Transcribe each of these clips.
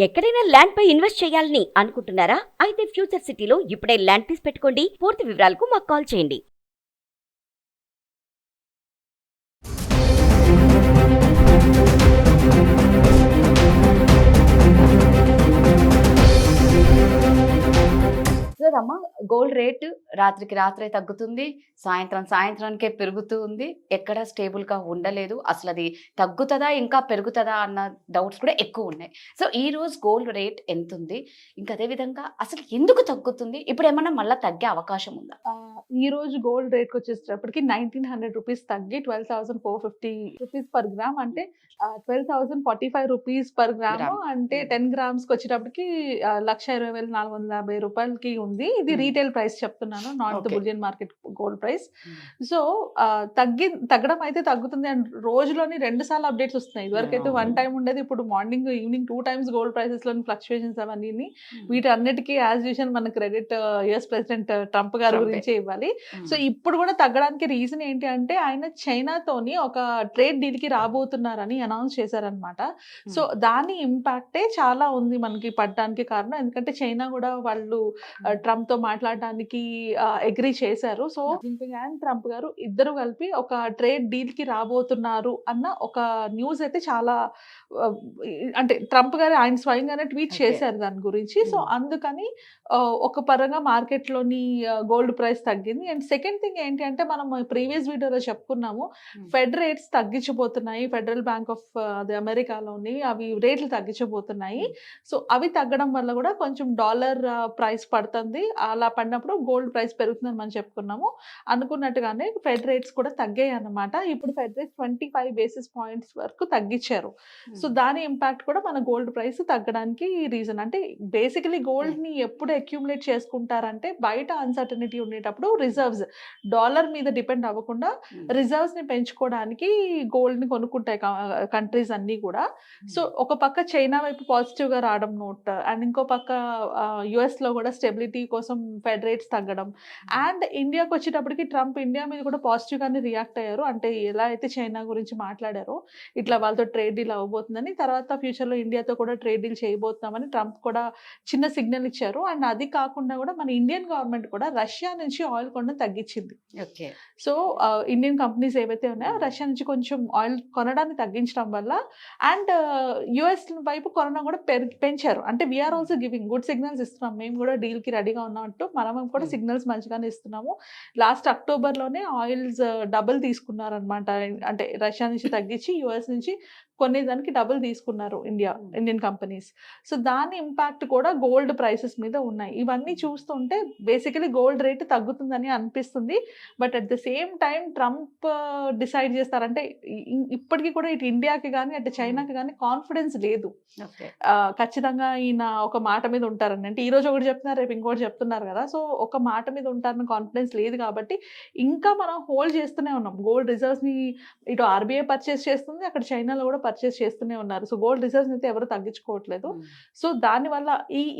ఎక్కడైనా ల్యాండ్ పై ఇన్వెస్ట్ చేయాలని అనుకుంటున్నారా? అయితే ఫ్యూచర్ సిటీలో ఇప్పుడే ల్యాండ్ పీస్ పెట్టుకోండి. పూర్తి వివరాలకు మాకు కాల్ చేయండి. రమ్మ, గోల్డ్ రేట్ రాత్రికి రాత్రే తగ్గుతుంది, సాయంత్రానికే పెరుగుతూ ఉంది. ఎక్కడ స్టేబుల్గా ఉండలేదు. అసలు అది తగ్గుతుందా ఇంకా పెరుగుతుందా అన్న డౌట్స్ కూడా ఎక్కువ ఉన్నాయి. సో ఈ రోజు గోల్డ్ రేట్ ఎంత ఉంది, ఇంకా అదేవిధంగా అసలు ఎందుకు తగ్గుతుంది, ఇప్పుడు ఏమన్నా మళ్ళీ తగ్గే అవకాశం ఉందా? ఈ రోజు గోల్డ్ రేట్ వచ్చేటప్పటికి 1900 రూపీస్ తగ్గి 12,450 రూపీస్ పర్ గ్రామ్, అంటే 12,045 రూపీస్ పర్ గ్రామ్, అంటే 10 గ్రామ్స్ కి వచ్చేటప్పటికి 1,20,450 రూపాయలకి ఉంది. ఇది రీటైల్ ప్రైస్ చెప్తున్నాను, not the bullion market gold price. So తగ్గడం అయితే తగ్గుతుంది. అండ్ రోజులోని 2 సార్లు అప్డేట్స్ వస్తున్నాయి. ఇదివరకైతే 1 టైం ఉండేది, ఇప్పుడు morning evening 2 times gold prices లోని ఫ్లక్చుయేషన్స్ అవన్నీ. వీటన్నిటికీ యాజ్ యూజువల్ మన క్రెడిట్ యుఎస్ ప్రెసిడెంట్ ట్రంప్ గారి గురించే ఇవ్వాలి. సో ఇప్పుడు కూడా తగ్గడానికి రీజన్ ఏంటి అంటే, ఆయన చైనాతోని ఒక ట్రేడ్ డీల్ కి రాబోతున్నారని అనౌన్స్ చేశారనమాట. సో దాని ఇంపాక్టే చాలా ఉంది మనకి పడడానికి కారణం. ఎందుకంటే చైనా కూడా వాళ్ళు ట్రంప్ తో మాట్లాడడానికి అగ్రీ చేశారు. సో జిన్పింగ్ అండ్ ట్రంప్ గారు ఇద్దరు కలిపి ఒక ట్రేడ్ డీల్ కి రాబోతున్నారు అన్న ఒక న్యూస్ అయితే చాలా అంటే ట్రంప్ గారు ఆయన స్వయంగానే ట్వీట్ చేశారు దాని గురించి. సో అందుకని ఒక పరంగా మార్కెట్లోని గోల్డ్ ప్రైస్ తగ్గింది. అండ్ సెకండ్ థింగ్ ఏంటి అంటే, మనం ప్రీవియస్ వీడియోలో చెప్పుకున్నాము, ఫెడ్ రేట్స్ తగ్గించబోతున్నాయి. ఫెడరల్ బ్యాంక్ ఆఫ్ అది అమెరికాలోని అవి రేట్లు తగ్గించబోతున్నాయి. సో అవి తగ్గడం వల్ల కూడా కొంచెం డాలర్ ప్రైస్ పడుతుంది. అలా పడినప్పుడు గోల్డ్ ప్రైస్ పెరుగుతుందని మనం చెప్పుకున్నాము. అనుకున్నట్టుగానే ఫెడ్ రేట్స్ కూడా తగ్గాయి అన్నమాట. ఇప్పుడు ఫెడ్ రేట్స్ 25 బేసిస్ పాయింట్స్ వరకు తగ్గించారు. సో దాని ఇంపాక్ట్ కూడా మన గోల్డ్ ప్రైస్ తగ్గడానికి రీజన్. అంటే బేసికలీ గోల్డ్ ని ఎప్పుడు అక్యూములేట్ చేసుకుంటారంటే, బయట అన్సర్టనిటీ ఉండేటప్పుడు రిజర్వ్స్, డాలర్ మీద డిపెండ్ అవ్వకుండా రిజర్వ్స్ ని పెంచుకోవడానికి గోల్డ్ ని కొనుక్కుంటాయి కంట్రీస్ అన్ని కూడా. సో ఒక పక్క చైనా వైపు పాజిటివ్ గా రావడం నోట్, అండ్ ఇంకో పక్క యుఎస్ లో కూడా స్టెబిలిటీ కోసం ఫెడ్ రేట్స్ తగ్గడం. అండ్ ఇండియాకి వచ్చేటప్పటికి ట్రంప్ ఇండియా మీద కూడా పాజిటివ్ గానే రియాక్ట్ అయ్యారు. అంటే ఎలా అయితే చైనా గురించి మాట్లాడారో, ఇట్లా వాళ్ళతో ట్రేడ్ డీల్ అవ్వబోతుందని, తర్వాత ఫ్యూచర్ లో ఇండియాతో కూడా ట్రేడ్ డీల్ చేయబోతున్నామని ట్రంప్ కూడా చిన్న సిగ్నల్ ఇచ్చారు. అండ్ అది కాకుండా కూడా మన ఇండియన్ గవర్నమెంట్ కూడా రష్యా నుంచి ఆయిల్ కొనడం తగ్గించింది. సో ఇండియన్ కంపెనీస్ ఏవైతే ఉన్నాయో రష్యా నుంచి కొంచెం ఆయిల్ కొనడాన్ని తగ్గించడం వల్ల, అండ్ యుఎస్ వైపు కొనడం కూడా పెంచారు. అంటే we are also giving good signals ఇస్తున్నాం, మేము కూడా డీల్ కి రెడీగా ఉన్నామంటూ మనం కూడా సిగ్నల్స్ మంచిగానే ఇస్తున్నాము. లాస్ట్ అక్టోబర్లోనే ఆయిల్స్ డబుల్ తీసుకున్నారనమాట. అంటే రష్యా నుంచి తగ్గించి యుఎస్ నుంచి కొనేదానికి డబుల్ తీసుకున్నారు ఇండియన్ కంపెనీస్. సో దాని ఇంపాక్ట్ కూడా గోల్డ్ ప్రైసెస్ మీద ఉన్నాయి. ఇవన్నీ చూస్తుంటే బేసికలీ గోల్డ్ రేట్ తగ్గుతుందని అనిపిస్తుంది. But at the same time Trump decide చేస్తారంటే, ఇప్పటికీ కూడా ఇటు ఇండియాకి కానీ అటు చైనాకి కానీ కాన్ఫిడెన్స్ లేదు. ఖచ్చితంగా ఈయన ఒక మాట మీద ఉంటారని, అంటే ఈ రోజు ఒకటి చెప్తున్నారు, రేపు ఇంకోటి చెప్తున్నారు కదా. సో ఒక మాట మీద ఉంటారని కాన్ఫిడెన్స్ లేదు కాబట్టి ఇంకా మనం హోల్డ్ చేస్తూనే ఉన్నాం. గోల్డ్ రిజర్వ్స్ ని ఇటు ఆర్బీఐ పర్చేస్ చేస్తుంది, అక్కడ చైనాలో కూడా పర్చేస్ చేస్తూనే ఉన్నారు. సో గోల్డ్ రిజర్వ్స్ అయితే ఎవరు తగ్గించుకోవట్లేదు. సో దానివల్ల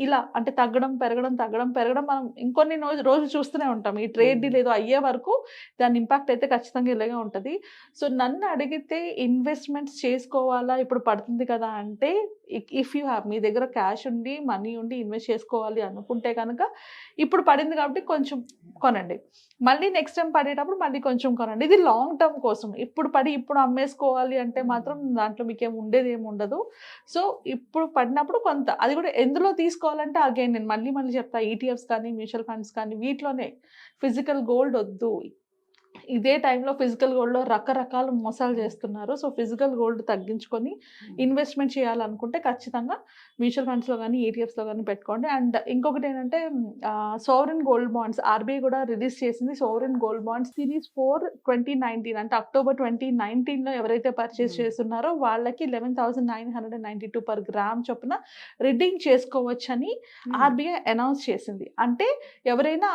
ఇలా అంటే తగ్గడం పెరగడం మనం ఇంకొన్ని రోజులు చూస్తూనే ఉంటాం. ఈ ట్రేడ్ డీల్ ఏదో అయ్యే వరకు దాని ఇంపాక్ట్ అయితే ఖచ్చితంగా ఇలాగే ఉంటుంది. సో నన్ను అడిగితే ఇన్వెస్ట్మెంట్స్ చేసుకోవాలా ఇప్పుడు పడుతుంది కదా అంటే, ఇఫ్ యూ హ్యావ్, మీ దగ్గర క్యాష్ ఉండి మనీ ఉండి ఇన్వెస్ట్ చేసుకోవాలి అనుకుంటే కనుక ఇప్పుడు పడింది కాబట్టి కొంచెం కొనండి. మళ్ళీ నెక్స్ట్ టైం పడేటప్పుడు మళ్ళీ కొంచెం కొనండి. ఇది లాంగ్ టర్మ్ కోసం. ఇప్పుడు పడి ఇప్పుడు అమ్మేసుకోవాలి అంటే మాత్రం దాంట్లో మీకేం ఉండేది ఏమి ఉండదు. సో ఇప్పుడు పడినప్పుడు కొంత, అది కూడా ఎందులో తీసుకోవాలంటే అగైన్ నేను మళ్ళీ చెప్తా, ఈటీఎఫ్స్ కానీ మ్యూచువల్ ఫండ్స్ కానీ వీటిలోనే. ఫిజికల్ గోల్డ్ వద్దు. ఇదే టైంలో ఫిజికల్ గోల్డ్లో రకరకాల మోసాలు చేస్తున్నారు. సో ఫిజికల్ గోల్డ్ తగ్గించుకొని ఇన్వెస్ట్మెంట్ చేయాలనుకుంటే ఖచ్చితంగా మ్యూచువల్ ఫండ్స్లో కానీ ఈటీఎఫ్స్లో కానీ పెట్టుకోండి. అండ్ ఇంకొకటి ఏంటంటే, సోవరెన్ గోల్డ్ బాండ్స్ ఆర్బీఐ కూడా రిలీజ్ చేసింది. సోవరెన్ గోల్డ్ బాండ్స్ సిరీస్ 4 2019, అంటే అక్టోబర్ 2019లో ఎవరైతే పర్చేస్ చేస్తున్నారో వాళ్ళకి 11,992 పర్ గ్రామ్ చొప్పున రిడీమ్ చేసుకోవచ్చని ఆర్బీఐ అనౌన్స్ చేసింది. అంటే ఎవరైనా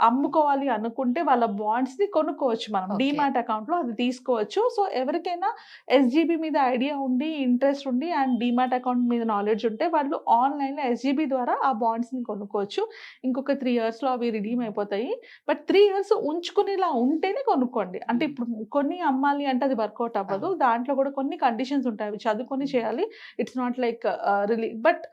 అమ్ముకోవాలి అనుకుంటే వాళ్ళ బాండ్స్ని కొనుక్కోవచ్చు మనం Okay. డీమాట్ అకౌంట్ లో అది తీసుకోవచ్చు. సో ఎవరికైనా ఎస్జీబీ మీద ఐడియా ఉండి ఇంట్రెస్ట్ ఉండి అండ్ డీమాట్ అకౌంట్ మీద నాలెడ్జ్ ఉంటే వాళ్ళు ఆన్లైన్ లో ఎస్జీబీ ద్వారా ఆ బాండ్స్ ని కొనుక్కోవచ్చు. ఇంకొక 3 years లో అవి రిడీమ్ అయిపోతాయి. బట్ 3 years ఉంచుకునేలా ఉంటేనే కొనుక్కోండి. అంటే ఇప్పుడు కొన్ని అమ్మాలి అంటే అది వర్కౌట్ అవ్వదు. దాంట్లో కూడా కొన్ని కండిషన్స్ ఉంటాయి. అవి చదువుకొని చేయాలి. It's not like but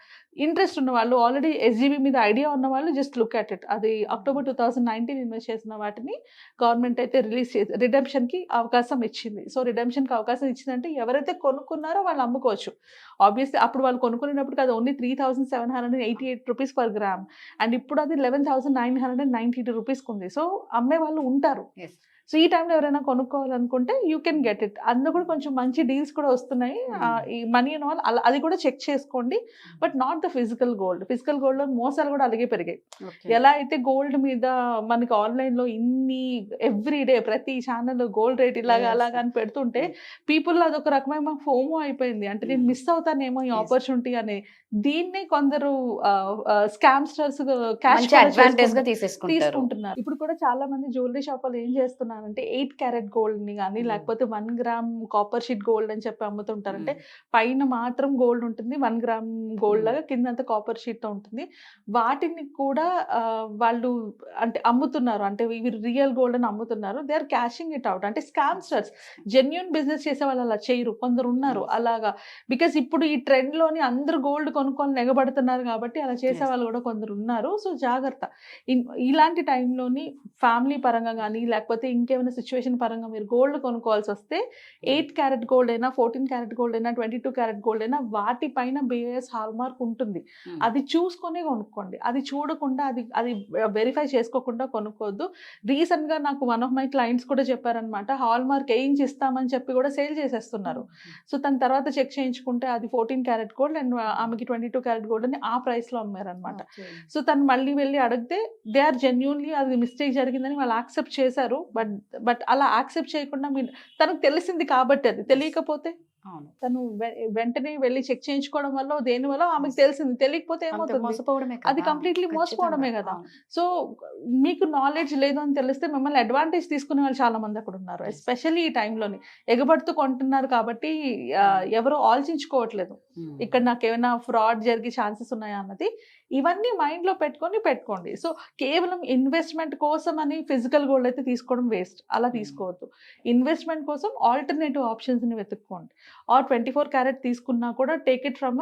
interest ఉన్న వాళ్ళు ఆల్రెడీ ఎస్జీబీ మీద ఐడియా ఉన్న వాళ్ళు జస్ట్ లుక్ అట్ ఇట్. అది October 2019 ఇన్వెస్ట్ చేసిన వాటిని గవర్నమెంట్ అయితే రిలీజ్ చేసి రిడెంప్షన్ కి అవకాశం ఇచ్చింది. సో రిడెంప్షన్ కి అవకాశం ఇచ్చిందంటే ఎవరైతే కొనుక్కున్నారో వాళ్ళు అమ్ముకోవచ్చు. ఆబ్వియస్లీ అప్పుడు వాళ్ళు కొనుక్కునేటప్పుడు అది only 3,788 rupees per gram and ఇప్పుడు అది 11,992 రూపీస్ ఉంది. సో అమ్మే వాళ్ళు ఉంటారు. Yes. సో ఈ టైంలో ఎవరైనా కొనుక్కోవాలనుకుంటే యూ కెన్ గెట్ ఇట్. అందులో కూడా కొంచెం మంచి డీల్స్ కూడా వస్తున్నాయి. ఈ మనీ అండ్ ఆల్ అది కూడా చెక్ చేసుకోండి. But not the physical gold. Physical gold లో మోసాలు కూడా అలాగే పెరిగాయి. Okay. ఎలా అయితే గోల్డ్ మీద మనకి ఆన్లైన్ లో ఇన్ని ఎవ్రీడే ప్రతి ఛానల్ గోల్డ్ రేట్ ఇలాగా Yes. అలాగా అని పెడుతుంటే పీపుల్ అదొక రకమైన ఫోమో అయిపోయింది. అంటే నేను మిస్ అవుతానేమో ఈ Yes. ఆపర్చునిటీ అని. దీన్నే కొందరు స్కామ్స్టర్స్ క్యాష్ మంచి అడ్వాంటేజ్ గా తీసేసుకుంటారు. తీసుకుంటున్నారు. ఇప్పుడు కూడా చాలా మంది జ్యువెలరీ షాప్ వాళ్ళు ఏం చేస్తున్నారంటే 8 క్యారెట్ గోల్డ్ ని కానీ లేకపోతే 1 గ్రామ్ కాపర్ షీట్ గోల్డ్ అని చెప్పి అమ్ముతుంటారంటే పైన మాత్రం గోల్డ్ ఉంటుంది, 1 గ్రామ్ గోల్డ్ లాగా కిందంతా కాపర్ షీట్ తో ఉంటుంది. వాటిని కూడా వాళ్ళు అంటే అమ్ముతున్నారు. అంటే ఇవి రియల్ గోల్డ్ అని అమ్ముతున్నారు. They are cashing it out. అంటే స్కామ్స్టర్స్ జెన్యున్ బిజినెస్ చేసే వాళ్ళు అలా చేయరు. కొందరు ఉన్నారు అలాగా. బికాస్ ఇప్పుడు ఈ ట్రెండ్ లోని అందరూ గోల్డ్ కొనుక్కొని నెగబడుతున్నారు కాబట్టి అలా చేసే వాళ్ళు కూడా కొందరు ఉన్నారు. సో జాగ్రత్త. ఇలాంటి టైంలోని ఫ్యామిలీ పరంగా కానీ లేకపోతే ఇంకేమైనా సిచ్యువేషన్ పరంగా మీరు గోల్డ్ కొనుక్కోవాల్సి వస్తే 8 క్యారెట్ గోల్డ్ అయినా 14 క్యారెట్ గోల్డ్ అయినా 22 క్యారెట్ గోల్డ్ అయినా వాటి పైన బిఐఎస్ హాల్ మార్క్ ఉంటుంది. అది చూసుకొని కొనుక్కోండి. అది చూడకుండా అది వెరిఫై చేసుకోకుండా కొనుక్కోవద్దు. రీసెంట్ గా నాకు వన్ ఆఫ్ మై క్లయింట్స్ కూడా చెప్పారనమాట. హాల్ మార్క్ వేయించి ఇస్తామని చెప్పి కూడా సేల్ చేసేస్తున్నారు. సో తన తర్వాత చెక్ చేయించుకుంటే అది 14 క్యారెట్ గోల్డ్ అండ్ ఆమెకి 22 క్యారెట్ గోల్డ్ అని ఆ ప్రైస్ లో అమ్మారనమాట. సో తను మళ్ళీ వెళ్ళి అడిగితే దే ఆర్ జెన్యూన్లీ అది మిస్టేక్ జరిగిందని వాళ్ళు యాక్సెప్ట్ చేశారు. బట్ అలా యాక్సెప్ట్ చేయకుండా తనకు తెలిసింది కాబట్టి, అది తెలియకపోతే తను వెంటనే వెళ్ళి చెక్ చేయించుకోవడం వల్ల దేని వల్ల ఆమెకు తెలిసింది. తెలియకపోతే ఏమవుతుంది, అది కంప్లీట్లీ మోసపోవడమే కదా. సో మీకు నాలెడ్జ్ లేదు అని తెలిస్తే మిమ్మల్ని అడ్వాంటేజ్ తీసుకునే వాళ్ళు చాలా మంది అక్కడ ఉన్నారు. ఎస్పెషల్లీ ఈ టైంలోని ఎగబడుతూ కొంటున్నారు కాబట్టి ఎవరు ఆలోచించుకోవట్లేదు ఇక్కడ నాకు ఏమైనా ఫ్రాడ్ జరిగే ఛాన్సెస్ ఉన్నాయా అన్నది. ఇవన్నీ మైండ్ లో పెట్టుకోండి. సో కేవలం ఇన్వెస్ట్మెంట్ కోసం అని ఫిజికల్ గోల్డ్ అయితే తీసుకోవడం వేస్ట్. అలా తీసుకోవద్దు. ఇన్వెస్ట్మెంట్ కోసం ఆల్టర్నేటివ్ ఆప్షన్స్ ని వెతుక్కోండి. ఆర్ 24 క్యారెట్ తీసుకున్నా కూడా టేక్ ఇట్ ఫ్రమ్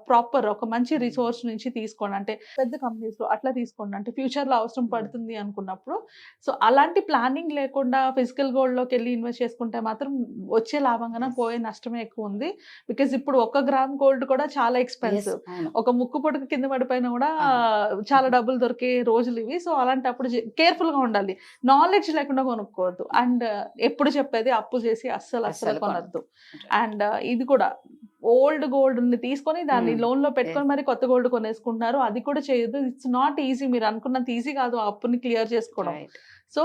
ప్రాపర్ ఒక మంచి రిసోర్స్ నుంచి తీసుకోండి. అంటే పెద్ద కంపెనీస్ లో అట్లా తీసుకోండి. అంటే ఫ్యూచర్ లో అవసరం పడుతుంది అనుకున్నప్పుడు. సో అలాంటి ప్లానింగ్ లేకుండా ఫిజికల్ గోల్డ్ లోకి వెళ్ళి ఇన్వెస్ట్ చేసుకుంటే మాత్రం వచ్చే లాభం కన్నా పోయే నష్టమే ఎక్కువ ఉంది. బికాస్ ఇప్పుడు 1 గ్రామ్ గోల్డ్ కూడా చాలా ఎక్స్పెన్సివ్. ఒక ముక్కు పొడక కింద పడిపోయినా కూడా చాలా డబ్బులు దొరికే రోజులు ఇవి. సో అలాంటప్పుడు కేర్ఫుల్ గా ఉండాలి. నాలెడ్జ్ లేకుండా కొనుక్కోవద్దు. అండ్ ఎప్పుడు చెప్పేది అప్పు చేసి అస్సలు కొనద్దు. అండ్ ఇది కూడా ఓల్డ్ గోల్డ్ ని తీసుకొని దాన్ని లోన్ లో పెట్టుకొని మరి కొత్త గోల్డ్ కొనేసుకుంటున్నారు. అది కూడా చేయొద్దు. It's not easy. మీరు అనుకున్నంత ఈజీ కాదు ఆ అప్పుని క్లియర్ చేసుకోవడం. సో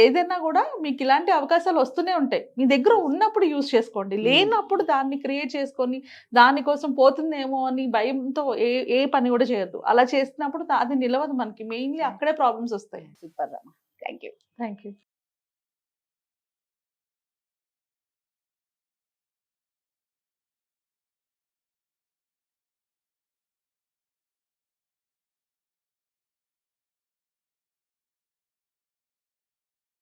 ఏదైనా కూడా మీకు ఇలాంటి అవకాశాలు వస్తూనే ఉంటాయి. మీ దగ్గర ఉన్నప్పుడు యూజ్ చేసుకోండి. లేనప్పుడు దాన్ని క్రియేట్ చేసుకొని దానికోసం పోతుందేమో అని భయంతో ఏ పని కూడా చేయొద్దు. అలా చేసినప్పుడు అది నిలవదు మనకి. మెయిన్లీ అక్కడే ప్రాబ్లమ్స్ వస్తాయి. సూపర్. Thank you.